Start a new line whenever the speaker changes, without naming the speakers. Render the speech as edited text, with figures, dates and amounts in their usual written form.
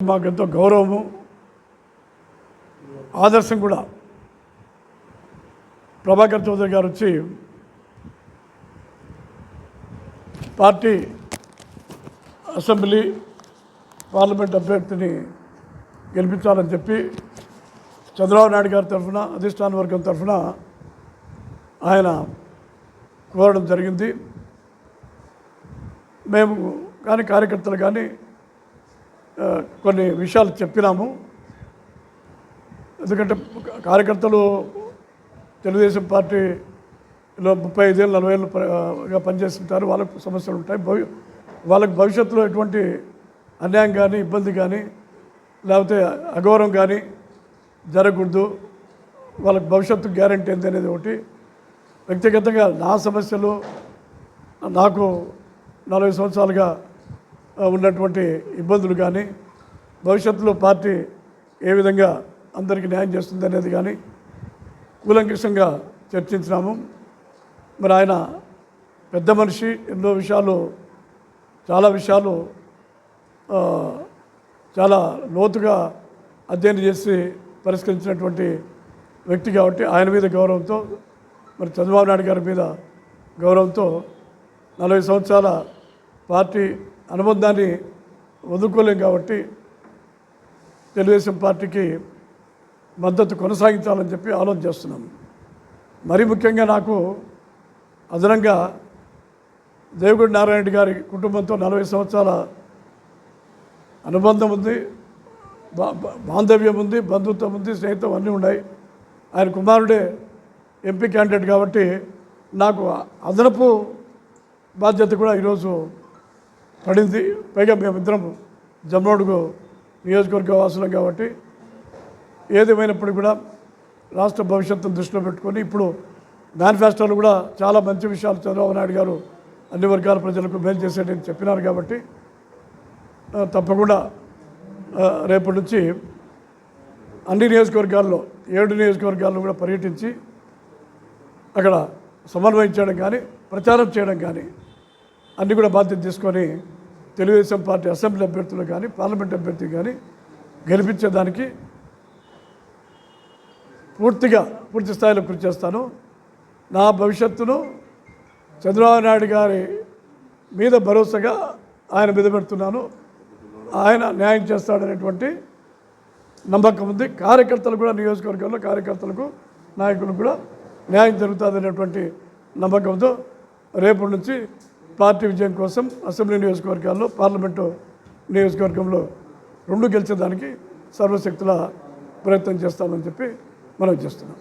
మాకెంతో గౌరవము ఆదర్శం కూడా. ప్రభాకర్ చౌదరి గారు వచ్చి పార్టీ అసెంబ్లీ పార్లమెంట్ అభ్యర్థిని గెలిపించాలని చెప్పి చంద్రబాబు నాయుడు గారి తరఫున అధిష్టాన వర్గం తరఫున ఆయన కోరడం జరిగింది. మేము కానీ కార్యకర్తలు కానీ కొన్ని విషయాలు చెప్పినాము. ఎందుకంటే కార్యకర్తలు తెలుగుదేశం పార్టీలో 35 ఏళ్ళు 40 ఏళ్ళుగా పనిచేస్తుంటారు. వాళ్ళకు సమస్యలు ఉంటాయి. వాళ్ళకి భవిష్యత్తులో ఎటువంటి అన్యాయం కానీ ఇబ్బంది కానీ లేకపోతే అగౌరవం కానీ జరగకూడదు. వాళ్ళకి భవిష్యత్తు గ్యారంటీ ఏంటి అనేది ఒకటి. వ్యక్తిగతంగా నా సమస్యలు, నాకు 40 సంవత్సరాలుగా ఉన్నటువంటి ఇబ్బందులు కానీ భవిష్యత్తులో పార్టీ ఏ విధంగా అందరికీ న్యాయం చేస్తుంది అనేది కానీ కూలంకషంగా చర్చించినాము. మరి ఆయన పెద్ద మనిషి, ఎన్నో విషయాలు చాలా విషయాలు చాలా లోతుగా అధ్యయనం చేసి పరిష్కరించినటువంటి వ్యక్తి కాబట్టి ఆయన మీద గౌరవంతో, మరి చంద్రబాబు నాయుడు గారి మీద గౌరవంతో 40 సంవత్సరాల పార్టీ అనుబంధాన్ని వదులుకోలేం కాబట్టి తెలుగుదేశం పార్టీకి మద్దతు కొనసాగించాలని చెప్పి ఆలోచన చేస్తున్నాం. మరీ ముఖ్యంగా నాకు అదనంగా దేవిగొండ నారాయణ గారి కుటుంబంతో 40 సంవత్సరాల అనుబంధం ఉంది, బాంధవ్యం ఉంది, బంధుత్వం ఉంది, స్నేహితం అన్నీ ఉన్నాయి. ఆయన కుమారుడే ఎంపీ క్యాండిడేట్ కాబట్టి నాకు అదనపు బాధ్యత కూడా ఈరోజు పడింది. పైగా మేమిద్దరం జమ్మోడుగు నియోజకవర్గ వాసులం కాబట్టి ఏదేమైనప్పుడు కూడా రాష్ట్ర భవిష్యత్తును దృష్టిలో పెట్టుకొని ఇప్పుడు మేనిఫెస్టోలో కూడా చాలా మంచి విషయాలు చంద్రబాబు నాయుడు గారు అన్ని వర్గాల ప్రజలకు మేలు చేసేటని చెప్పినారు కాబట్టి తప్పకుండా రేపటి నుంచి అన్ని నియోజకవర్గాల్లో 7 నియోజకవర్గాల్లో కూడా పర్యటించి అక్కడ సమన్వయం చేయడం కానీ ప్రచారం చేయడం కానీ అన్నీ కూడా బాధ్యత తీసుకొని తెలుగుదేశం పార్టీ అసెంబ్లీ అభ్యర్థులు కానీ పార్లమెంట్ అభ్యర్థి కానీ గెలిపించేదానికి పూర్తి స్థాయిలో కృషి చేస్తాను. నా భవిష్యత్తును చంద్రబాబు నాయుడు గారి మీద భరోసాగా ఆయన మీద పెడుతున్నాను. ఆయన న్యాయం చేస్తాడనేటువంటి నమ్మకం ఉంది. కార్యకర్తలు కూడా నియోజకవర్గంలో కార్యకర్తలకు నాయకులకు కూడా న్యాయం జరుగుతుందనేటువంటి నమ్మకంతో రేపటి నుంచి పార్టీ విజయం కోసం అసెంబ్లీ నియోజకవర్గాల్లో పార్లమెంటు నియోజకవర్గంలో 2 గెలిచేదానికి సర్వశక్తుల ప్రయత్నం చేస్తామని చెప్పి మనం చేస్తున్నాం.